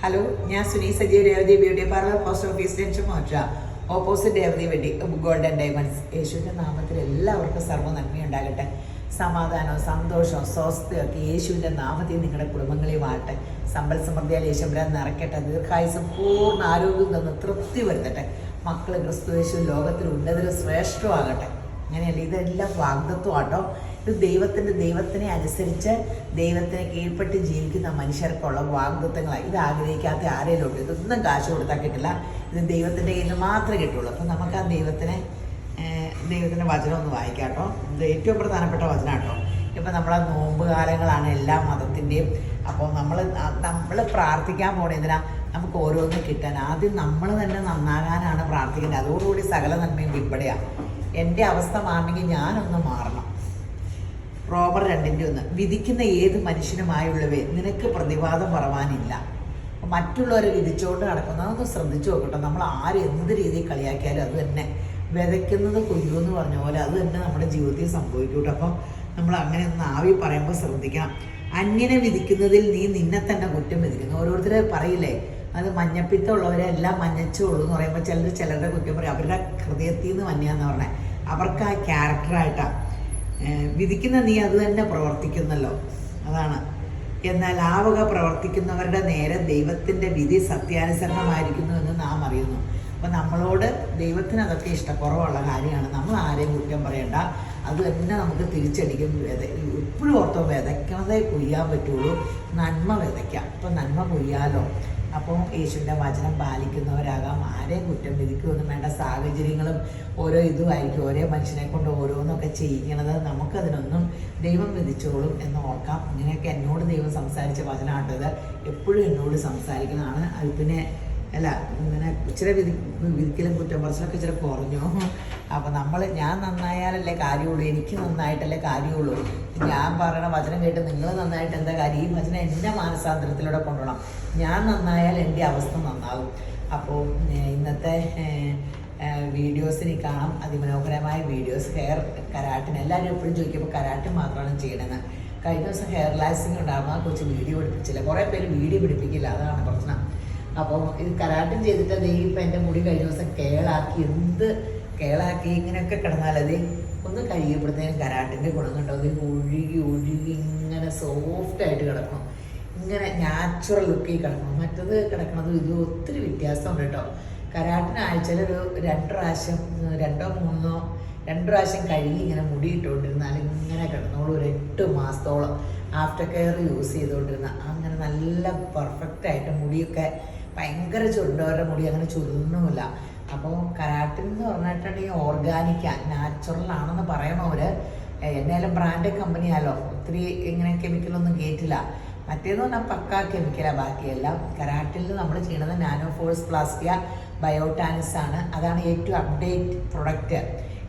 Hello, ഞാൻ Suni Sajeev Revathi beauty parlour post office junction മോറ്റ opposite Revathi വെഡി ഗോൾഡൻ ഡയമണ്ട്സ്. യേശുവിൻ്റെ നാമത്തിൽ എല്ലാവർക്കും സർവ്വ നന്മയുണ്ടാകട്ടെ. സമാധാനവും സന്തോഷവും സ്വസ്ഥയൊക്കെ യേശുവിൻ്റെ നാമത്തിൽ നിങ്ങളുടെ കുടുംബങ്ങളിൽ വാഴട്ടെ. സമ്പൽ സമൃദ്ധിയാൽ യേശുവിനെ നിറയ്ക്കട്ടെ. ദീർഘായുസം പൂർണ്ണ ആരോഗ്യം തന്ന് തൃപ്തി വരുത്തട്ടെ. മക്കൾ ക്രിസ്തു യേശു ലോകത്തിൽ ഉന്നതരും ശ്രേഷ്ഠമാകട്ടെ. അങ്ങനെയല്ല, ഇതെല്ലാം വാഗ്ദത്വമാട്ടോ. ഇത് ദൈവത്തിനെ അനുസരിച്ച് ദൈവത്തിന് കീഴ്പ്പെട്ട് ജീവിക്കുന്ന മനുഷ്യർക്കുള്ള വാഗ്ദത്വങ്ങളാണ്. ഇത് ആഗ്രഹിക്കാത്ത ആരെങ്കിലും ഉണ്ട്. ഇതൊന്നും കാശ് കൊടുത്താൽ കിട്ടില്ല. ഇത് ദൈവത്തിൻ്റെ കയ്യിൽ നിന്ന് മാത്രമേ കിട്ടുള്ളൂ. അപ്പം നമുക്ക് ആ ദൈവത്തിൻ്റെ വചനം ഒന്ന് വായിക്കാം കേട്ടോ. ഇത് ഏറ്റവും പ്രധാനപ്പെട്ട വചനം കേട്ടോ. ഇപ്പം നമ്മളെ നോമ്പ് കാലങ്ങളാണ് എല്ലാ മതത്തിൻ്റെയും. അപ്പോൾ നമ്മൾ പ്രാർത്ഥിക്കാൻ പോണതിനാ നമുക്ക് ഓരോന്നും കിട്ടാൻ. ആദ്യം നമ്മൾ തന്നെ നന്നാകാനാണ് പ്രാർത്ഥിക്കേണ്ടത്. അതോടുകൂടി സകല നന്മയും പിമ്പടെയാണ്. എൻ്റെ അവസ്ഥ മാറണമെങ്കിൽ ഞാനൊന്ന് മാറണം. റോമർ 2:1 വിധിക്കുന്ന ഏത് മനുഷ്യനുമായുള്ളവേ നിനക്ക് പ്രതിവാദം പറവാനില്ല. മറ്റുള്ളവരെ വിധിച്ചുകൊണ്ട് നടക്കുന്നതൊന്ന് ശ്രദ്ധിച്ചു നോക്കട്ടെ. നമ്മൾ ആര് എന്ത് രീതിയിൽ കളിയാക്കിയാലും അത് തന്നെ വിതയ്ക്കുന്നത് കൊയ്യുമെന്ന് പറഞ്ഞ പോലെ അത് തന്നെ നമ്മുടെ ജീവിതത്തിൽ സംഭവിക്കൂട്ടോ. അപ്പം നമ്മൾ അങ്ങനെ ഒന്ന് ആവി പറയുമ്പോൾ ശ്രദ്ധിക്കണം. അന്യനെ വിധിക്കുന്നതിൽ നീ നിന്നെ തന്നെ കുറ്റം വിധിക്കുന്നു. ഓരോരുത്തർ പറയില്ലേ, അത് മഞ്ഞപ്പിത്തമുള്ളവരെ എല്ലാം മഞ്ഞച്ചുള്ളൂ എന്ന് പറയുമ്പോൾ ചിലരുടെ കുറ്റം പറയും. അവരുടെ ഹൃദയത്തിൽ നിന്ന് മഞ്ഞാന്ന് പറഞ്ഞാൽ അവർക്ക് ആ ക്യാരക്ടറായിട്ടാണ്. വിധിക്കുന്ന നീ അത് തന്നെ പ്രവർത്തിക്കുന്നല്ലോ, അതാണ്. എന്നാൽ ആ വക പ്രവർത്തിക്കുന്നവരുടെ നേരെ ദൈവത്തിൻ്റെ വിധി സത്യാനുസരണമായിരിക്കുന്നു എന്ന് നാം അറിയുന്നു. അപ്പം നമ്മളോട് ദൈവത്തിന് അതൊക്കെ ഇഷ്ടക്കുറവുള്ള കാര്യമാണ്. നമ്മൾ ആരെയും കുറ്റം പറയണ്ട. അത് തന്നെ നമുക്ക് തിരിച്ചടിക്കും. എപ്പോഴും ഓർത്തോ, വിതയ്ക്കണതേ കൊയ്യാൻ പറ്റുള്ളൂ. നന്മ വിതയ്ക്കാം. അപ്പം നന്മ കൊയ്യാലോ. അപ്പോൾ യേശുവിൻ്റെ വചനം പാലിക്കുന്നവരാകാം. ആരെയും കുറ്റം വിധിക്കുകയൊന്നും വേണ്ട. സാഹചര്യങ്ങളും ഓരോ ഇതുമായിരിക്കും. ഓരോ മനുഷ്യനെ കൊണ്ട് ഓരോന്നൊക്കെ ചെയ്യിക്കണത്. നമുക്കതിനൊന്നും ദൈവം വിധിച്ചോളും എന്ന് ഓർക്കാം. ഇങ്ങനെയൊക്കെ എന്നോട് ദൈവം സംസാരിച്ച വചനമാട്ടത്. എപ്പോഴും എന്നോട് സംസാരിക്കുന്നതാണ്. അത് പിന്നെ അല്ല, ഇങ്ങനെ ഇച്ചിരി വിധിക്കലും കുറ്റം പറച്ചിലൊക്കെ ഇച്ചിരി കുറഞ്ഞു. അപ്പോൾ ഞാൻ നന്നായാലല്ലേ കാര്യമുള്ളൂ. എനിക്ക് നന്നായിട്ടല്ലേ കാര്യമുള്ളൂ. ഞാൻ പറയണ വചനം കേട്ട് നിങ്ങൾ നന്നായിട്ട് എന്താ കാര്യം? ഈ വചനം എൻ്റെ മാനസാന്തരത്തിലൂടെ കൊണ്ടുപോകണം. ഞാൻ നന്നായാൽ എൻ്റെ അവസ്ഥ നന്നാകും. അപ്പോൾ ഇന്നത്തെ വീഡിയോസിന് കാണാം അതിമനോഹരമായ വീഡിയോസ്. ഹെയർ കരാട്ടിന് എല്ലാവരും എപ്പോഴും ചോദിക്കുമ്പോൾ കരാട്ടിൻ മാത്രമാണ് ചെയ്യണമെന്ന്. കഴിഞ്ഞ ദിവസം ഹെയർ ലാക്സിങ് ഉണ്ടാകുമ്പോൾ ആ കൊച്ചു വീഡിയോ പിടിപ്പിച്ചില്ല. കുറേ പേര് വീഡിയോ പിടിപ്പിക്കില്ല, അതാണ് പ്രശ്നം. അപ്പോൾ ഇത് കരാട്ടം ചെയ്തിട്ട് ഇപ്പം എൻ്റെ മുടി കഴിഞ്ഞ ദിവസം കേളാക്കി ഇങ്ങനെയൊക്കെ കിടന്നാലത് ഒന്ന് കഴിയപ്പെടുന്നതിന് കരാട്ടിൻ്റെ ഗുണം കണ്ടോ. അത് ഒഴുകി ഇങ്ങനെ സോഫ്റ്റായിട്ട് കിടക്കണം. ഇങ്ങനെ നാച്ചുറൽ ലുക്കിൽ കിടക്കണം. മറ്റത് കിടക്കണത് ഇത് ഒത്തിരി വ്യത്യാസമുണ്ട് കേട്ടോ. കരാട്ടിന് ആഴ്ചയിൽ ഒരു 2 പ്രാവശ്യം കഴുകി ഇങ്ങനെ മുടി ഇട്ടുകൊണ്ടിരുന്നാൽ ഇങ്ങനെ കിടന്നോളൂ. ഒരു 8 മാസത്തോളം ആഫ്റ്റർ കെയർ യൂസ് ചെയ്തുകൊണ്ടിരുന്ന അങ്ങനെ നല്ല പെർഫെക്റ്റായിട്ട് മുടിയൊക്കെ ഭയങ്കര ചുരുണ്ടവരുടെ മുടി അങ്ങനെ ചുരുന്നുമില്ല. അപ്പോൾ കരാട്ടിൻ എന്ന് പറഞ്ഞിട്ടുണ്ടെങ്കിൽ ഓർഗാനിക്കാണ്, നാച്ചുറലാണെന്ന് പറയണവർ. എന്നാലും ബ്രാൻഡ് കമ്പനിയാലോ, ഒത്തിരി ഇങ്ങനെ കെമിക്കലൊന്നും കയറ്റില്ല. മറ്റേന്ന് പറഞ്ഞാൽ പക്കാ കെമിക്കലാണ്. ബാക്കിയെല്ലാം കരാട്ടിൽ നമ്മൾ ചെയ്യണത് നാനോ ഫോഴ്സ് പ്ലാസ്റ്റിയ ബയോടാനിസ് ആണ്. അതാണ് ഏറ്റവും അപ്ഡേറ്റ് പ്രൊഡക്റ്റ്.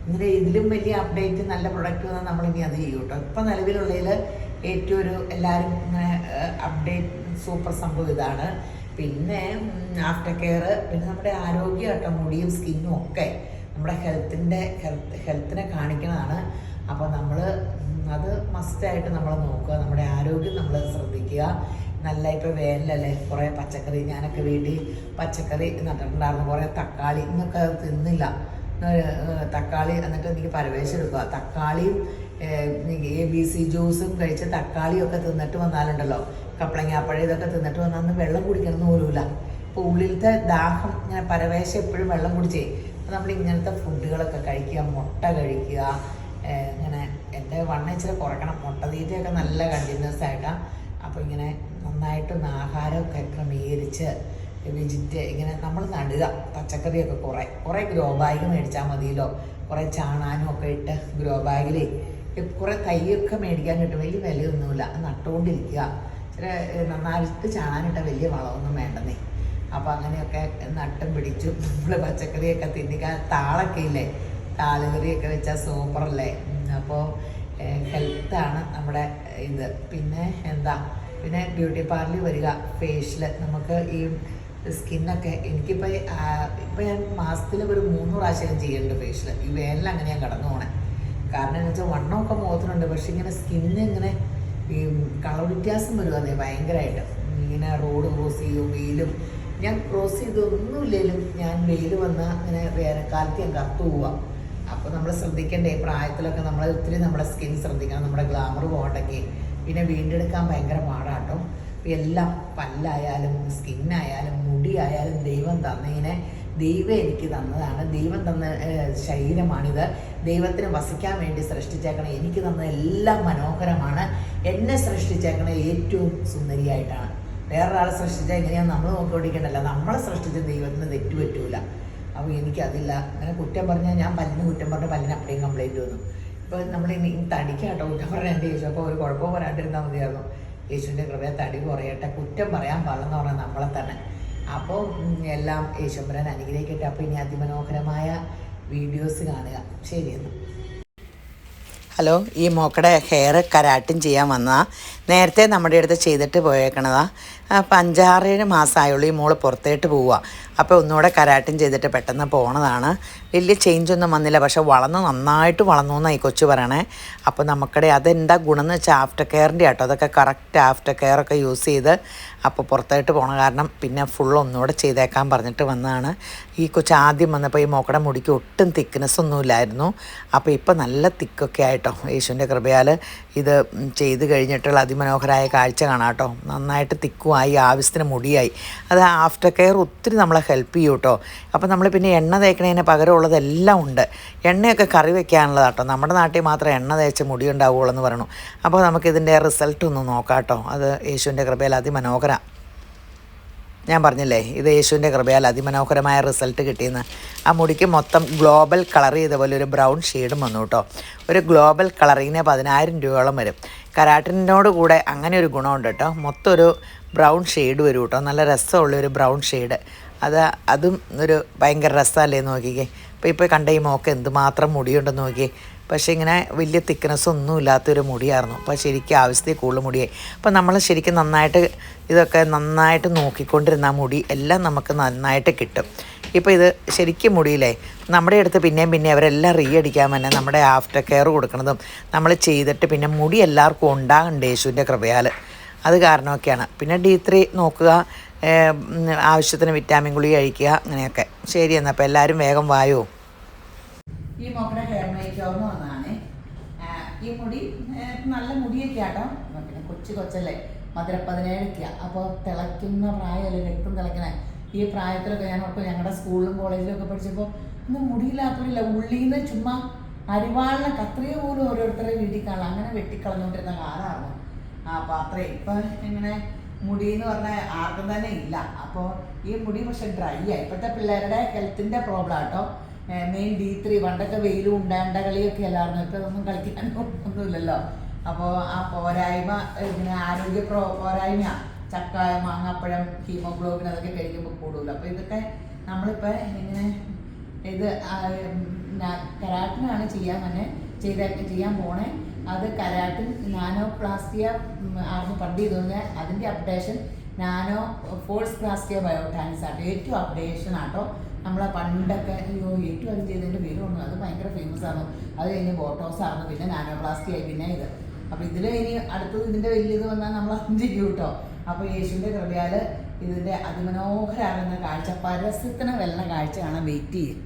ഇങ്ങനെ ഇതിലും വലിയ അപ്ഡേറ്റ് നല്ല പ്രൊഡക്റ്റ് വന്നാൽ നമ്മളിനി അത് ചെയ്യും കേട്ടോ. ഇപ്പം നിലവിലുള്ളതിൽ ഏറ്റവും എല്ലാവരും ഇങ്ങനെ അപ്ഡേറ്റ് സൂപ്പർ സംഭവം ഇതാണ്. പിന്നെ ആഫ്റ്റർ കെയർ, പിന്നെ നമ്മുടെ ആരോഗ്യമായിട്ട് മുടിയും സ്കിന്നും ഒക്കെ നമ്മുടെ ഹെൽത്തിനെ കാണിക്കുന്നതാണ്. അപ്പോൾ നമ്മൾ അത് മസ്റ്റായിട്ട് നമ്മൾ നോക്കുക. നമ്മുടെ ആരോഗ്യം നമ്മൾ ശ്രദ്ധിക്കുക. നല്ല ഇപ്പോൾ വേനലല്ലേ, കുറേ പച്ചക്കറി, ഞാനൊക്കെ വീട്ടിൽ പച്ചക്കറി നട്ടിട്ടുണ്ടായിരുന്നു. കുറേ തക്കാളി ഇന്നൊക്കെ തിന്നില്ല. തക്കാളി എന്നിട്ട് എനിക്ക് പരവേശം എടുക്കുക. തക്കാളിയും ABC ജ്യൂസും കഴിച്ച് തക്കാളിയൊക്കെ തിന്നിട്ട് വന്നാലുണ്ടല്ലോ, കപ്പളങ്ങാപ്പഴം ഇതൊക്കെ തിന്നിട്ട് വന്നാൽ വെള്ളം കുടിക്കണമെന്ന് പോലുമില്ല. ഇപ്പോൾ ഉള്ളിലത്തെ ദാഹം ഇങ്ങനെ പരവേശം എപ്പോഴും വെള്ളം കുടിച്ചേ. അപ്പോൾ നമ്മൾ ഇങ്ങനത്തെ ഫുഡുകളൊക്കെ കഴിക്കുക. മുട്ട കഴിക്കുക. ഇങ്ങനെ എൻ്റെ വണ്ണം ഇച്ചിരി കുറയ്ക്കണം. മുട്ട തീറ്റയൊക്കെ നല്ല കണ്ടിന്യൂസ് ആയിട്ടാണ്. അപ്പോൾ ഇങ്ങനെ നന്നായിട്ടൊന്ന് ആഹാരമൊക്കെ ക്രമീകരിച്ച് ഇങ്ങനെ നമ്മൾ നടുക. പച്ചക്കറിയൊക്കെ കുറേ ഗ്രോ ബാഗ് മേടിച്ചാൽ മതിയല്ലോ. കുറേ ചാണാനും ഒക്കെ ഇട്ട് ഗ്രോ ബാഗിൽ കുറേ തൈയൊക്കെ മേടിക്കാൻ കിട്ടും. വലിയ വിലയൊന്നുമില്ല. നട്ടുകൊണ്ടിരിക്കുക. നന്നായിട്ട് ചാണാനിട്ട വലിയ വളമൊന്നും വേണ്ടെന്നേ. അപ്പോൾ അങ്ങനെയൊക്കെ നട്ടും പിടിച്ചു നമ്മൾ പച്ചക്കറിയൊക്കെ തിന്നിക്കാൻ. താളൊക്കെ ഇല്ലേ, താളുകറിയൊക്കെ വെച്ചാൽ സൂപ്പറല്ലേ. അപ്പോൾ ഹെൽത്താണ് നമ്മുടെ ഇത്. പിന്നെ ബ്യൂട്ടി പാർലറിൽ വരിക. ഫേഷ്യൽ നമുക്ക് ഈ സ്കിന്നൊക്കെ എനിക്കിപ്പോൾ ഞാൻ മാസത്തിൽ ഒരു 3 പ്രാവശ്യം ചെയ്യുന്നുണ്ട് ഫേഷ്യൽ. ഈ വേനൽ അങ്ങനെ ഞാൻ കടന്നു പോണേ. കാരണം എന്ന് വെച്ചാൽ വണ്ണമൊക്കെ മുഖത്തിനുണ്ട്. പക്ഷെ ഇങ്ങനെ സ്കിന്നിന് ഇങ്ങനെ ഈ കളർ വ്യത്യാസം വരും. അതെ, ഭയങ്കരമായിട്ട് ഇങ്ങനെ റോഡ് ക്രോസ് ചെയ്യും, വെയിലും ഞാൻ ക്രോസ് ചെയ്തൊന്നുമില്ലെങ്കിലും ഞാൻ വെയിൽ വന്നാൽ അങ്ങനെ വേനൽക്കാലത്ത് ഞാൻ കറുത്തു പോവാം. അപ്പോൾ നമ്മൾ ശ്രദ്ധിക്കേണ്ടേ, പ്രായത്തിലൊക്കെ നമ്മൾ ഒത്തിരി നമ്മുടെ സ്കിൻ ശ്രദ്ധിക്കണം, നമ്മുടെ ഗ്ലാമർ പോകണ്ടെങ്കിൽ. പിന്നെ വീണ്ടെടുക്കാൻ ഭയങ്കര പാടാട്ടോ. എല്ലാം പല്ലായാലും സ്കിന്നായാലും മുടിയായാലും ദൈവം തന്നതിനെ ദൈവം എനിക്ക് തന്നതാണ്. ദൈവം തന്ന ശരീരമാണിത്. ദൈവത്തിന് വസിക്കാൻ വേണ്ടി സൃഷ്ടിച്ചേക്കണ എനിക്ക് തന്ന എല്ലാം മനോഹരമാണ്. എന്നെ സൃഷ്ടിച്ചേക്കണ ഏറ്റവും സുന്ദരിയായിട്ടാണ്. വേറൊരാളെ സൃഷ്ടിച്ചാൽ എങ്ങനെയാണ് നമ്മൾ നോക്കിക്കൊണ്ടിരിക്കണ്ടല്ലോ. നമ്മളെ സൃഷ്ടിച്ച ദൈവത്തിന് തെറ്റുപറ്റൂല. അപ്പോൾ എനിക്കതില്ല. അങ്ങനെ കുറ്റം പറഞ്ഞാൽ ഞാൻ പല്ലിന് കുറ്റം പറഞ്ഞാൽ പല്ലിന് അപ്പടിയും കംപ്ലൈൻറ്റ് വന്നു. ഇപ്പോൾ നമ്മൾ തടിക്കാട്ടോ കുറ്റം പറഞ്ഞാൽ എൻ്റെ യേശു. അപ്പോൾ ഒരു കുഴപ്പം വരാണ്ടിരുന്നാൽ മതിയായിരുന്നു. യേശുവിൻ്റെ കൃപയെ തടി കുറയട്ടെ. കുറ്റം പറയാൻ പാടില്ലെന്ന് പറഞ്ഞാൽ നമ്മളെ തന്നെ. അപ്പോൾ എല്ലാം യേശുമ്പരൻ അനുഗ്രഹിക്കട്ടെ. അപ്പോൾ ഇനി അതിമനോഹരമായ വീഡിയോസ് കാണുക. ശരിയെന്ന്. ഹലോ, ഈ മോക്കടെ ഹെയർ കരാട്ടിൻ ചെയ്യാൻ വന്നതാണ്. നേരത്തെ നമ്മുടെ അടുത്ത് ചെയ്തിട്ട് പോയേക്കണതാ. അപ്പം 5-6 മാസമായുള്ളൂ ഈ മോള് പുറത്തേട്ട് പോവുക. അപ്പോൾ ഒന്നുകൂടെ കരാട്ടിൻ ചെയ്തിട്ട് പെട്ടെന്ന് പോണതാണ്. വലിയ ചേഞ്ചൊന്നും വന്നില്ല, പക്ഷെ നന്നായിട്ട് വളർന്നു എന്നാണ് ഈ കൊച്ചു പറയണേ. അപ്പോൾ നമുക്കടെ അതെന്താ ഗുണം എന്ന് വെച്ചാൽ ആഫ്റ്റർ കെയറിൻ്റെ ആട്ടോ. അതൊക്കെ കറക്റ്റ് ആഫ്റ്റർ കെയറൊക്കെ യൂസ് ചെയ്ത് അപ്പോൾ പുറത്തായിട്ട് പോകണ കാരണം പിന്നെ ഫുൾ ഒന്നുകൂടെ ചെയ്തേക്കാൻ പറഞ്ഞിട്ട് വന്നതാണ്. ഈ കൊച്ചു ആദ്യം വന്നപ്പോൾ ഈ മോക്കടെ മുടിക്ക് ഒട്ടും തിക്നെസ് ഒന്നുമില്ലായിരുന്നു. അപ്പോൾ ഇപ്പോൾ നല്ല തിക്കൊക്കെ ആയിട്ടോ. യേശുവിൻ്റെ കൃപയാൽ ഇത് ചെയ്ത് കഴിഞ്ഞിട്ടുള്ള അതിമനോഹരമായ കാഴ്ച കാണാം കേട്ടോ. നന്നായിട്ട് തിക്കുമായി, ആവശ്യത്തിന് മുടിയായി. അത് ആഫ്റ്റർ കെയർ ഒത്തിരി നമ്മളെ ഹെൽപ്പ് ചെയ്യും കേട്ടോ. അപ്പോൾ നമ്മൾ പിന്നെ എണ്ണ തേക്കണതിന് പകരമുള്ളതെല്ലാം ഉണ്ട്. എണ്ണയൊക്കെ കറി വെക്കാനുള്ളതാട്ടോ. നമ്മുടെ നാട്ടിൽ മാത്രം എണ്ണ തേച്ച് മുടി ഉണ്ടാവുകയുള്ളൂ എന്ന് പറയണു. അപ്പോൾ നമുക്കിതിൻ്റെ റിസൾട്ട് ഒന്ന് നോക്കാം കേട്ടോ. അത് യേശുവിൻ്റെ കൃപയാൽ അതിമനോഹരം. ഞാൻ പറഞ്ഞില്ലേ, ഇത് യേശുവിൻ്റെ കൃപയാൽ അതിമനോഹരമായ റിസൾട്ട് കിട്ടിയെന്ന്. ആ മുടിക്ക് മൊത്തം ഗ്ലോബൽ കളർ ചെയ്ത പോലെ ഒരു ബ്രൗൺ ഷെയ്ഡും വന്നു കേട്ടോ. ഒരു ഗ്ലോബൽ കളറിങ്ങിന് 10,000 രൂപയോളം വരും. കരാട്ടിനോട് കൂടെ അങ്ങനെ ഒരു ഗുണമുണ്ട് കേട്ടോ. മൊത്തം ഒരു ബ്രൗൺ ഷെയ്ഡ് വരും കേട്ടോ. നല്ല രസമുള്ളൊരു ബ്രൗൺ ഷെയ്ഡ്. അതും ഒരു ഭയങ്കര രസമല്ലേ നോക്കിക്കേ. ഇപ്പോൾ കണ്ട ഈ മോക്ക് എന്തുമാത്രം മുടിയുണ്ടെന്ന് നോക്കിയേ. പക്ഷേ ഇങ്ങനെ വലിയ തിക്നെസ്സൊന്നും ഇല്ലാത്തൊരു മുടിയായിരുന്നു. അപ്പോൾ ശരിക്കും ആവശ്യത്തിൽ കൂടുതൽ മുടിയായി. അപ്പോൾ നമ്മൾ ശരിക്കും ഇതൊക്കെ നന്നായിട്ട് നോക്കിക്കൊണ്ടിരുന്ന മുടി എല്ലാം നമുക്ക് നന്നായിട്ട് കിട്ടും. ഇപ്പോൾ ഇത് ശരിക്കും മുടിയില്ലേ, നമ്മുടെ അടുത്ത് പിന്നെയും അവരെല്ലാം അടിക്കാൻ തന്നെ നമ്മുടെ ആഫ്റ്റർ കെയർ കൊടുക്കുന്നതും നമ്മൾ ചെയ്തിട്ട് പിന്നെ മുടി എല്ലാവർക്കും ഉണ്ടാകണ്ടേ യേശുവിൻ്റെ കൃപയാൽ. അത് കാരണമൊക്കെയാണ്. പിന്നെ D3 നോക്കുക, ആവശ്യത്തിന് വിറ്റാമിൻ ഗുളിക കഴിക്കുക, അങ്ങനെയൊക്കെ. ശരി എന്നാൽ അപ്പോൾ എല്ലാവരും വേഗം വായോ. ഈ മോക്കടെ ഹെയർ മേക്കോന്ന് വന്നതാണ്. ഈ മുടി നല്ല മുടിയൊക്കെ ആട്ടോ. പിന്നെ കൊച്ചല്ലേ, മധുര 17 അപ്പോൾ തിളയ്ക്കുന്ന പ്രായമല്ലേ, രക്തം തിളയ്ക്കണേ. ഈ പ്രായത്തിലൊക്കെ ഞാൻ ഓർക്കും ഞങ്ങളുടെ സ്കൂളിലും കോളേജിലൊക്കെ പഠിച്ചപ്പോൾ ഇന്ന് മുടിയില്ലാത്തവരില്ല. ഉള്ളിൽ നിന്ന് ചുമ്മാ അരിവാളിനെ കത്രിക പോലും ഓരോരുത്തരുടെ വീട്ടിൽ കാണാം. അങ്ങനെ വെട്ടിക്കളഞ്ഞുകൊണ്ടിരുന്ന കാലമാണ്. അപ്പോൾ അത്രയും ഇപ്പം ഇങ്ങനെ മുടി എന്ന് പറഞ്ഞാൽ ആർക്കും തന്നെ ഇല്ല. അപ്പോൾ ഈ മുടി പക്ഷെ ഡ്രൈ ആയി. ഇപ്പോഴത്തെ പിള്ളേരുടെ ഹെൽത്തിൻ്റെ പ്രോബ്ലം ആട്ടോ. Main D3. പണ്ടൊക്കെ വെയിലും ഉണ്ടാണ്ട കളിയൊക്കെ അല്ലായിരുന്നു. ഇപ്പോൾ ഇതൊന്നും കളിക്കാനോ ഒന്നുമില്ലല്ലോ. അപ്പോൾ ആ പോരായ്മ, ഇങ്ങനെ ആരോഗ്യ പോരായ്മ, ചക്ക, മാങ്ങാപ്പഴം, ഹീമോഗ്ലോബിൻ അതൊക്കെ കഴിക്കുമ്പോൾ കൂടുതലും. അപ്പോൾ ഇതൊക്കെ നമ്മളിപ്പോൾ ഇങ്ങനെ ഇത് കരാട്ടിനാണ് ചെയ്യാൻ പോണേ. അത് കരാട്ടിൻ നാനോപ്ലാസ്റ്റിയ ആർന്ന് പണ്ട് ചെയ്തോന്ന്. അതിൻ്റെ അപ്ഡേഷൻ നാനോ ഫോഴ്സ് പ്ലാസ്റ്റിയ ബയോടാനിക്സ് ആട്ടോ. ഏറ്റവും അപ്ഡേഷൻ ആട്ടോ. നമ്മളെ പണ്ടൊക്കെ ഏറ്റവും അത് ചെയ്തതിൻ്റെ പേര് വന്നു. അത് ഭയങ്കര ഫേമസ് ആണ്. അത് കഴിഞ്ഞ് ബോട്ടോക്സ് ആയിരുന്നു, പിന്നെ നാനോപ്ലാസ്റ്റി ആയി, പിന്നെ ഇത്. അപ്പോൾ ഇതിൽ ഇനി അടുത്തത് ഇതിൻ്റെ വലിയത് വന്നാൽ നമ്മൾ അതും ചെയ്യും കേട്ടോ. അപ്പോൾ യേശുവിൻ്റെ കൃപയാൽ ഇതിൻ്റെ അതിമനോഹരമാകുന്ന കാഴ്ച, പരസ്യത്തിന് വെള്ള കാഴ്ച കാണാൻ വെയിറ്റ് ചെയ്യും.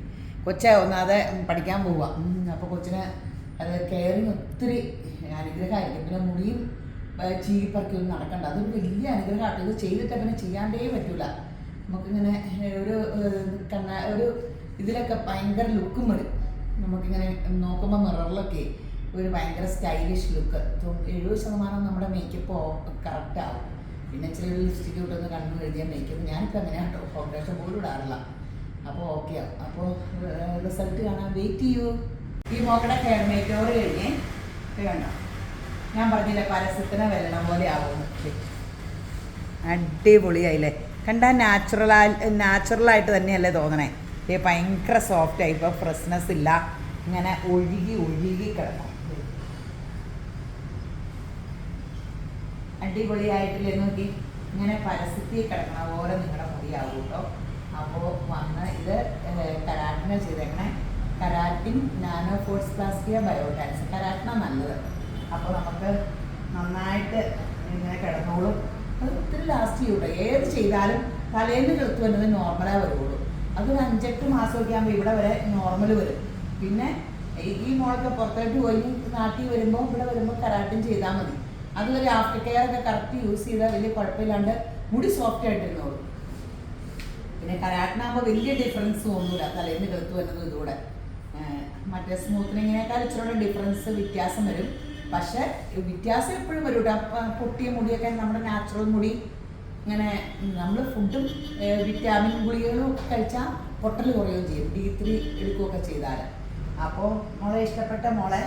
കൊച്ചെ ഒന്നാതെ പഠിക്കാൻ പോവുക. അപ്പോൾ കൊച്ചിന് അത് കെയറിങ് ഒത്തിരി അനുഗ്രഹമായിരിക്കും. പിന്നെ മുടിയും ചീപ്പറക്കി ഒന്നും നടക്കണ്ട. അതൊരു വലിയ അനുഗ്രഹമാട്ടോ. ഇത് ചെയ്തിട്ട് പിന്നെ ചെയ്യാണ്ടേ പറ്റൂല. നമുക്കിങ്ങനെ ഒരു ഇതിലൊക്കെ ഭയങ്കര ലുക്കും വരും. നമുക്കിങ്ങനെ നോക്കുമ്പോൾ മിററിലൊക്കെ ഒരു ഭയങ്കര സ്റ്റൈലിഷ് ലുക്ക്. 70% നമ്മുടെ മേക്കപ്പ് കറക്റ്റ് ആവും. പിന്നെ ഇച്ചിരി ഒരു ലിപ്സ്റ്റിക്ക് ഇട്ടൊന്ന് കണ്ണു എഴുതിയ മേക്കപ്പ്. ഞാനിപ്പോൾ അങ്ങനെയാണ് കേട്ടോ, ഫൗണ്ടേഷൻ പോലും ഇടാറില്ല. അപ്പോൾ ഓക്കെ ആവും. അപ്പോൾ റിസൾട്ട് കാണാൻ വെയിറ്റ് ചെയ്യൂ. ഈ മോക്കടെ ഹെയർ മേക്ക് ഓവർ കഴിഞ്ഞ് വേണ്ട, ഞാൻ പറഞ്ഞില്ലേ പരസ്യത്തിന് വെള്ളം പോലെ ആവുമെന്ന്. അടിപൊളിയായില്ലേ, കണ്ടാൽ നാച്ചുറലായിട്ട് തന്നെയല്ലേ തോന്നണേ. ഭയങ്കര സോഫ്റ്റായി. ഇപ്പോൾ ഫ്രഷ്നെസ് ഇല്ല, ഇങ്ങനെ ഒഴുകി കിടക്കണം. അടിപൊളിയായിട്ടില്ലേ നോക്കി. ഇങ്ങനെ പരസ്യത്തിൽ കിടക്കണം പോലെ നിങ്ങളുടെ മുടിയാവും കേട്ടോ. അപ്പോൾ വന്ന് ഇത് കരാട്ടിനെ ചെയ്തേക്കണേ. കരാട്ടിൻ നാനോ ഫോഴ്സ് പ്ലാസ്റ്റിയ ബയോടാനിക്സ്. കരാട്ടിനാണ് നല്ലത്. അപ്പോൾ നമുക്ക് നന്നായിട്ട് ഇങ്ങനെ കിടന്നോളും. അത് ഒത്തിരി ലാസ്റ്റ് ചെയ്യൂട്ടോ. ഏത് ചെയ്താലും തലേന്ന് കെളുത്ത് വരുന്നത് നോർമലായി വരുള്ളൂ. അതൊരു 5-8 മാസമൊക്കെ ആകുമ്പോൾ ഇവിടെ വരെ നോർമൽ വരും. പിന്നെ ഈ മോളൊക്കെ പുറത്തോട്ട് പോയി നാട്ടിൽ വരുമ്പോൾ ഇവിടെ വരുമ്പോൾ കരാട്ടും ചെയ്താൽ മതി. അതുവരെ ആഫ്റ്റർ കെയർ ഒക്കെ കറക്റ്റ് യൂസ് ചെയ്താൽ വലിയ കുഴപ്പമില്ലാണ്ട് മുടി സോഫ്റ്റ് ആയിട്ടിരുന്നോളൂ. പിന്നെ കരാട്ടിനാകുമ്പോൾ വലിയ ഡിഫറൻസ് തോന്നൂല തലേന്ന് കെളുത്ത് വരുന്നതും ഇതുകൂടെ. മറ്റേ സ്മൂത്തനിങ്ങിനേക്കാൾ ഇച്ചിരി ഡിഫറൻസ് വ്യത്യാസം വരും. പക്ഷെ വ്യത്യാസം എപ്പോഴും വരും കേട്ടോ. പൊട്ടിയ മുടിയൊക്കെ നമ്മുടെ നാച്ചുറൽ മുടി ഇങ്ങനെ നമ്മൾ ഫുഡും വിറ്റാമിൻ ഗുളികകളും ഒക്കെ കഴിച്ചാൽ പൊട്ടൽ കുറയുകയും ചെയ്യും. D3 എടുക്കുകയൊക്കെ ചെയ്താൽ. അപ്പോൾ മോളെ ഇഷ്ടപ്പെട്ട മോളെ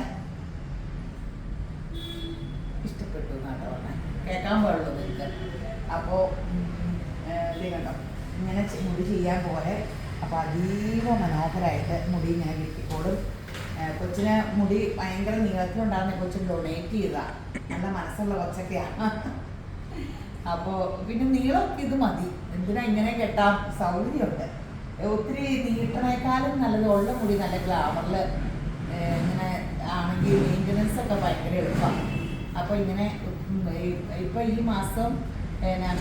ഇഷ്ടപ്പെട്ടു എന്നാട്ടോ പറഞ്ഞാൽ കേൾക്കാൻ പാടുള്ളൂ നിങ്ങൾക്ക്. അപ്പോൾ ഇത് കണ്ടോ ഇങ്ങനെ മുടി ചെയ്യാൻ പോലെ. അപ്പോൾ അതീവ മനോഹരമായിട്ട് മുടി ഇങ്ങനെ കിട്ടിക്കോളും. കൊച്ചിന് മുടി ഭയങ്കര നീളത്തിലുണ്ടാകുന്ന കൊച്ചിന് ഡൊണേറ്റ് ചെയ്താൽ നല്ല മനസ്സുള്ള കൊച്ചൊക്കെയാണ്. അപ്പോൾ പിന്നെ നീളമൊക്കെ ഇത് മതി. എന്തിനാ ഇങ്ങനെ കെട്ടാൻ സൗകര്യമുണ്ട്. ഒത്തിരി നീട്ടണേക്കാളും നല്ലത് ഉള്ള മുടി നല്ല ഗ്ലാമറിൽ ഇങ്ങനെ ആണെങ്കിൽ മെയിൻ്റനൻസ് ഒക്കെ ഭയങ്കര എളുപ്പമാണ്. അപ്പോൾ ഇങ്ങനെ ഇപ്പോൾ ഈ മാസം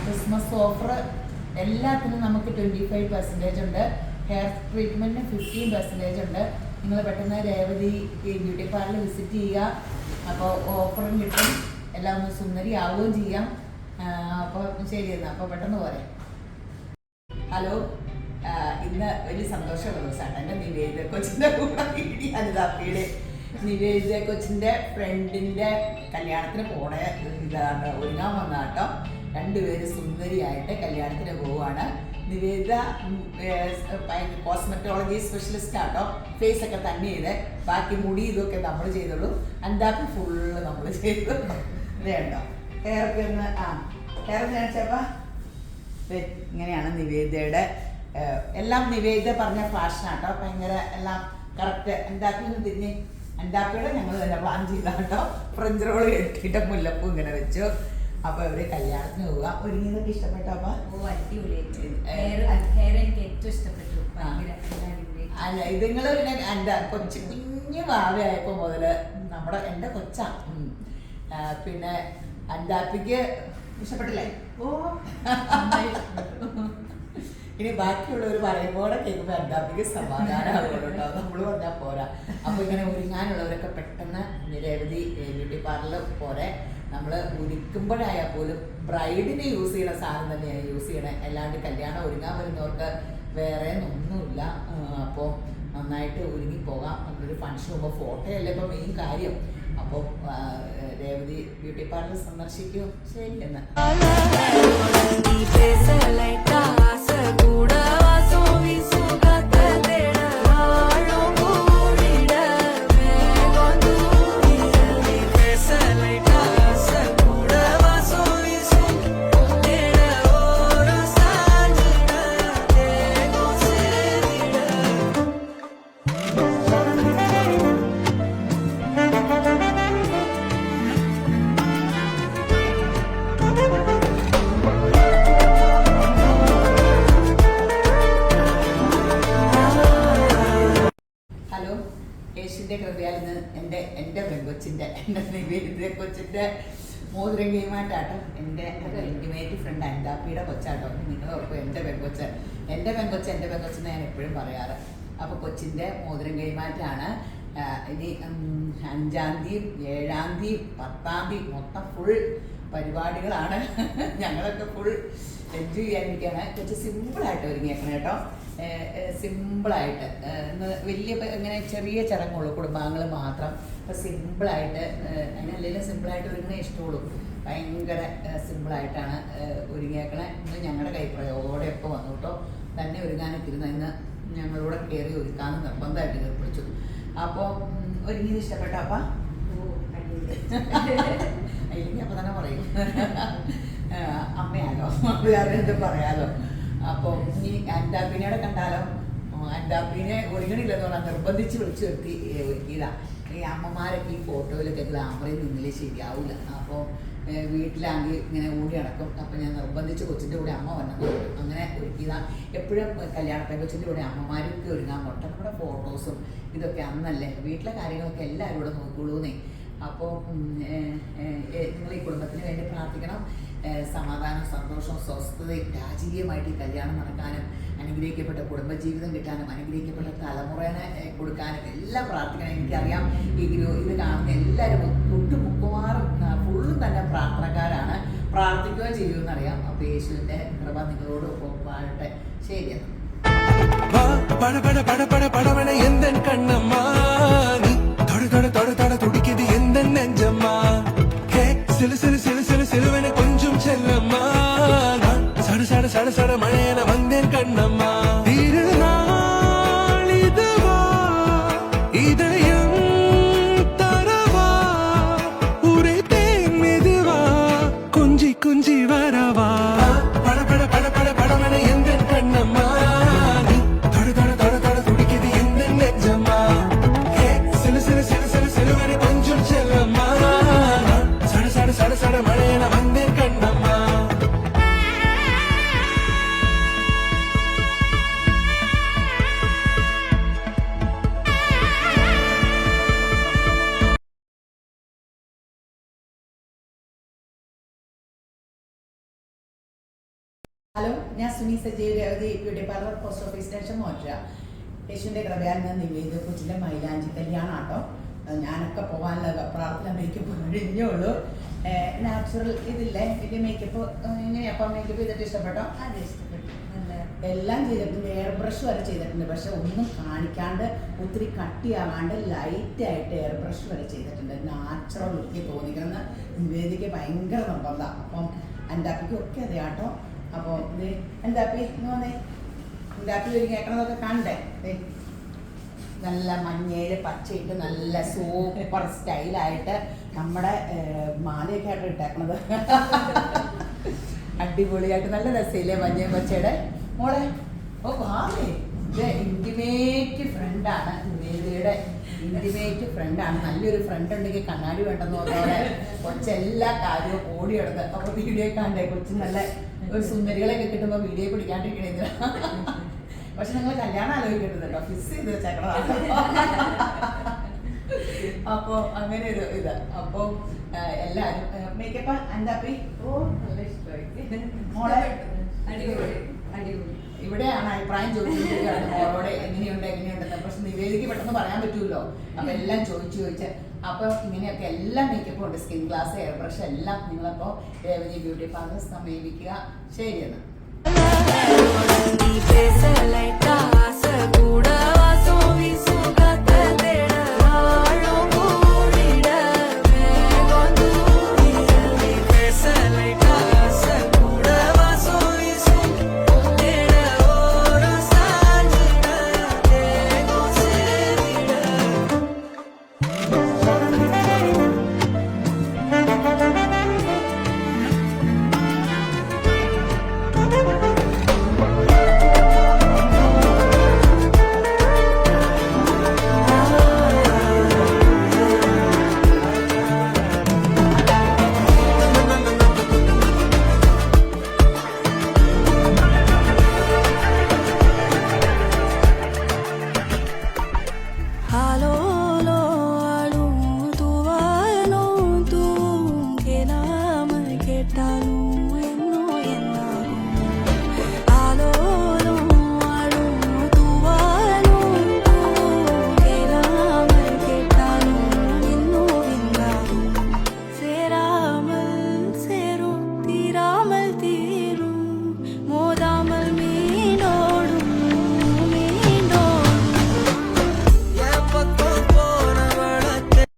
ക്രിസ്മസ് ഓഫർ എല്ലാത്തിനും നമുക്ക് 25% ഉണ്ട്. ഹെയർ ട്രീറ്റ്മെൻറ്റിന് 15% ഉണ്ട്. നിങ്ങൾ പെട്ടെന്ന് രേവതി ബ്യൂട്ടി പാർലർ വിസിറ്റ് ചെയ്യുക. അപ്പോൾ ഓഫറും കിട്ടും. എല്ലാം ഒന്ന് സുന്ദരി ആവുകയും ചെയ്യാം. അപ്പോൾ ശരി എന്നാൽ അപ്പോൾ പെട്ടെന്ന് പോരെ. ഹലോ, ഇന്ന് വലിയ സന്തോഷമുള്ള ദിവസമാണ്. എൻ്റെ നിവേദ്യ കൊച്ചിൻ്റെ കൂടെ അനിതാപ്പിയുടെ നിവേദ്യ കൊച്ചിൻ്റെ ഫ്രണ്ടിൻ്റെ കല്യാണത്തിന് പോണേ ഇതാണ് ഒരുങ്ങാൻ വന്ന കേട്ടോ. രണ്ടുപേര് സുന്ദരിയായിട്ട് കല്യാണത്തിന് പോവുകയാണ്. നിവേദ കോസ്മെറ്റോളജി സ്പെഷ്യലിസ്റ്റ് ആട്ടോ. ഫേസ് ഒക്കെ തന്നെ ചെയ്ത് ബാക്കി മുടി ഇതൊക്കെ നമ്മൾ ചെയ്തോളൂ. അൻതാപ്പി ഫുള്ള് നമ്മൾ ചെയ്തു. ഇതേണ്ടോ ഹെയറൊക്കെ ഒന്ന് ഹെയർ കാണിച്ചപ്പോൾ ഇങ്ങനെയാണ് നിവേദയുടെ എല്ലാം. നിവേദ പറഞ്ഞ ഫാഷനാട്ടോ. ഭയങ്കര എല്ലാം കറക്റ്റ്. അൻതാപ്പി ഒന്ന് തിരിഞ്ഞ് അൻതാപ്പിയുടെ ഞങ്ങൾ തന്നെ പ്ലാൻ ചെയ്താട്ടോ. ഫ്രഞ്ച് റോൾ കെട്ടിയിട്ട് മുല്ലപ്പൂ ഇങ്ങനെ വെച്ചു. അപ്പൊ ഇവര് കല്യാണത്തിന് പോവുക. ഒരുങ്ങിയതൊക്കെ ഇഷ്ടപ്പെട്ടോ? അപ്പൊ അല്ല ഇതുങ്ങള് പിന്നെ എൻ്റെ കൊച്ചു കുഞ്ഞു ഭാവിയായപ്പോ മുതല് എൻ്റെ കൊച്ചാ. പിന്നെ അൻതാപ്പിക്ക് ഇഷ്ടപ്പെട്ടില്ലേ? ഇനി ബാക്കിയുള്ളവർ പറയുമ്പോടെ കേൾക്കുമ്പോൾ അൻതാപ്പിക്ക് സമാധാനമാകുള്ളൂ കേട്ടോ. നമ്മൾ പറഞ്ഞാൽ പോരാ. അപ്പൊ ഇങ്ങനെ ഒരുങ്ങാനുള്ളവരൊക്കെ പെട്ടെന്ന് നിരവധി ബ്യൂട്ടി പാർലർ പോലെ നമ്മൾ ഒരുക്കുമ്പോഴായാൽ പോലും ബ്രൈഡിന് യൂസ് ചെയ്യുന്ന സാധനം തന്നെയാണ് യൂസ് ചെയ്യണേ. അല്ലാണ്ട് കല്യാണം ഒരുങ്ങാൻ വരുന്നവർക്ക് വേറെ ഒന്നുമില്ല. അപ്പോൾ നന്നായിട്ട് ഒരുങ്ങി പോകാം. നമ്മളൊരു ഫംഗ്ഷൻ പോകുമ്പോൾ ഫോട്ടോയല്ലേ ഇപ്പോൾ മെയിൻ കാര്യം. അപ്പോൾ രേവതി ബ്യൂട്ടി പാർലർ സന്ദർശിക്കും. ശരി എന്ന് എൻ്റെ നിവേദ്യ കൊച്ചിൻ്റെ മോതിരം കൈമാറ്റാട്ടോ. എൻ്റെ ഇൻറ്റിമേറ്റ് ഫ്രണ്ട് അൻതാപ്പിയുടെ കൊച്ചാട്ടോ. നിങ്ങൾ ഓർക്കും എൻ്റെ പെങ്കൊച്ച് എൻ്റെ പെങ്കൊച്ചെന്ന് ഞാൻ എപ്പോഴും പറയാറ്. അപ്പോൾ കൊച്ചിൻ്റെ മോതിരം കൈമാറ്റാണ്. ഇനി 5-ാം തീയതി 7-ാം തീയതി 10-ാം തീയതി മൊത്തം ഫുൾ പരിപാടികളാണ്. ഞങ്ങളൊക്കെ ഫുൾ എൻജോയ് ചെയ്യാനിരിക്കുകയാണ്. കുറച്ച് സിമ്പിളായിട്ട് ഒരുങ്ങിയേക്കണം കേട്ടോ. സിമ്പിളായിട്ട് വലിയ ഇങ്ങനെ ചെറിയ ചടങ്ങുള്ളൂ. കുടുംബാംഗങ്ങൾ മാത്രം. അപ്പോൾ സിമ്പിളായിട്ട് അതിനല്ലെങ്കിലും സിമ്പിളായിട്ട് ഒരുങ്ങണേ ഇഷ്ടമുള്ളൂ. ഭയങ്കര സിമ്പിളായിട്ടാണ് ഒരുങ്ങിയേക്കണേ. ഇന്ന് ഞങ്ങളുടെ കൈപ്രയോഗോടെ എപ്പോൾ വന്നു കേട്ടോ. തന്നെ ഒരുങ്ങാനൊക്കെ ഇരുന്ന് ഇന്ന് ഞങ്ങളോട് കയറി ഒരുക്കാമെന്ന് നിർബന്ധമായിട്ട് നിർപ്പിച്ചു. അപ്പോൾ ഒരുങ്ങിയത് ഇഷ്ടപ്പെട്ടോ? അപ്പം അല്ലെങ്കിൽ അപ്പം തന്നെ പറയും അമ്മയാലോ വേറെ എന്തും പറയാലോ. അപ്പോൾ ഈ അൻതാപ്പിനോടെ കണ്ടാലോ അൻതാപ്പിനെ ഒരുങ്ങണില്ലെന്ന് പറഞ്ഞാൽ നിർബന്ധിച്ച് വിളിച്ചു നിർത്തി ഒരുക്കിയതാ. ഈ അമ്മമാരൊക്കെ ഈ ഫോട്ടോയിലൊക്കെ ഗ്ലാമറിൽ നിന്നില്ലേ ശരിയാവില്ല. അപ്പോൾ വീട്ടിലാണെങ്കിൽ ഇങ്ങനെ ഓടി നടക്കും. അപ്പോൾ ഞാൻ നിർബന്ധിച്ച് കൊച്ചിൻ്റെ കൂടെ അമ്മ വന്നത് അങ്ങനെ ഒരുക്കിയതാ. എപ്പോഴും കല്യാണത്തെ കൊച്ചിൻ്റെ കൂടെ അമ്മമാരൊക്കെ ഒരുങ്ങാൻ പോട്ടെ. നമ്മുടെ ഫോട്ടോസും ഇതൊക്കെ അന്നല്ലേ. വീട്ടിലെ കാര്യങ്ങളൊക്കെ എല്ലാവരും കൂടെ നോക്കിക്കൊള്ളൂന്നേ. അപ്പോൾ നിങ്ങൾ ഈ കുടുംബത്തിന് വേണ്ടി പ്രാർത്ഥിക്കണം. സമാധാനവും സന്തോഷവും സ്വസ്ഥതയും രാജകീയമായിട്ട് ഈ കല്യാണം നടക്കാനും അനുഗ്രഹിക്കപ്പെട്ട കുടുംബജീവിതം കിട്ടാനും അനുഗ്രഹിക്കപ്പെട്ട തലമുറനെ കൊടുക്കാനും എല്ലാം പ്രാർത്ഥിക്കണം. എനിക്കറിയാം ഇത് കാണുന്ന എല്ലാവരും ഒട്ടുമുക്കുമാറും ഫുള്ളും തന്നെ പ്രാർത്ഥനക്കാരാണ്, പ്രാർത്ഥിക്കുകയും ചെയ്യുമെന്നറിയാം. അപ്പൊ യേശുവിന്റെ കൃപ നിങ്ങളോട് വാഴട്ടെ. ശരി എന്നാ. கொஞ்சம் செல்லம்மா சட சட சட சட மழையன வந்தேன் கண்ணம்மா திருநாள் இதுவா இதயம் தரவா ஒரே தேன் மெதுவா கொஞ்சி கொஞ்சி வரவா பட பட பட பட படவன எந்த கண்ணம்மா நீ தொட தொட தொட தொட துடிக்குது எந்த நெஞ்சம்மா சிலு சிலு சிலு சிலு சிலுவன கொஞ்சம் செல்லம்மா சட சட சட சட மழையன வந்தேன் கண்ணம்மா. ഹലോ, ഞാൻ Suni Sajeev Revathi beauty parlour post office station മോറ്റ. യേശുവിൻ്റെ കൃപയാൽ നിന്ന് നിവേദ്യ കൊച്ചിൻ്റെ മൈലാഞ്ചി കല്യാണം ആട്ടോ. ഞാനൊക്കെ പോകാനുള്ള പ്രാർത്ഥന മേക്കപ്പ് കഴിഞ്ഞുള്ളൂ. നാച്ചുറൽ ഇതില്ലേ, വലിയ മേക്കപ്പ് ഇങ്ങനെയപ്പം മേക്കപ്പ് ചെയ്തിട്ട് ഇഷ്ടപ്പെട്ടോ? അതെ, ഇഷ്ടപ്പെട്ടു. എല്ലാം ചെയ്തിട്ടുണ്ട്, എയർ ബ്രഷ് വരെ ചെയ്തിട്ടുണ്ട്. പക്ഷെ ഒന്നും കാണിക്കാണ്ട് ഒത്തിരി കട്ടിയാവാണ്ട് ലൈറ്റായിട്ട് എയർ ബ്രഷ് വരെ ചെയ്തിട്ടുണ്ട്. നാച്ചുറൽ ലുക്കി തോന്നിക്കുന്നത് നിവേദിക്ക് ഭയങ്കര നിർബന്ധം. അപ്പം എൻ്റെ അപ്പിക്കും ഒക്കെ അതെ ആട്ടോ. അപ്പോൾ ഇത് എൻ്റെ അപ്പി വന്നേ, എൻ്റെ അപ്പി ഒരു കേൾക്കണതൊക്കെ കണ്ടേ. നല്ല മഞ്ഞയിൽ പച്ചയിട്ട് നല്ല സൂപ്പർ സ്റ്റൈലായിട്ട് നമ്മുടെ മാലയൊക്കെ ആയിട്ട് ഇട്ടേക്കണത്. അടിപൊളിയായിട്ട് നല്ല രസമില്ലേ മഞ്ഞയും പച്ചയുടെ മോളെ. ഓ വാമേ, ഇത് ഇന്റിമേറ്റ് ഫ്രണ്ടാണ്, നിവേദിയുടെ ഇന്റിമേറ്റ് ഫ്രണ്ടാണ്. നല്ലൊരു ഫ്രണ്ട് ഉണ്ടെങ്കിൽ കണ്ണാടി വേണ്ടെന്ന് പറഞ്ഞോടെ കൊച്ചെല്ലാ കാര്യവും ഓടിയെടുത്ത്. അപ്പൊ വീഡിയോ കണ്ടേ കൊച്ചു നല്ല ഒരു സുന്ദരികളൊക്കെ കിട്ടുമ്പോൾ വീഡിയോ പിടിക്കാണ്ടിരിക്കണേ. പക്ഷെ നിങ്ങൾ കല്യാണം ആലോചിക്കരുത്, ഫിക്സ് ചെയ്ത് വെച്ചേക്കണതാണ്. അപ്പോൾ അങ്ങനെ ഒരു ഇത്. അപ്പോൾ എല്ലാവരും മേക്കപ്പ് എന്താ നല്ല ഇഷ്ടമായി മോളെ. ഇവിടെയാണ് അഭിപ്രായം ചോദിച്ചിരിക്കുകയാണ് മോളോടെ എങ്ങനെയുണ്ടെന്ന്. പക്ഷെ നിവേദിക്ക് പെട്ടെന്ന് പറയാൻ പറ്റുമല്ലോ. അപ്പൊ എല്ലാം ചോദിച്ച് അപ്പൊ ഇങ്ങനെയൊക്കെ എല്ലാം മേക്കപ്പും ഉണ്ട്, സ്കിൻ ഗ്ലാസ്, എയർ ബ്രഷ് എല്ലാം. നിങ്ങളപ്പോ രേവതി ബ്യൂട്ടി പാർലർ സമീപിക്കുക. ശരി എന്നാ.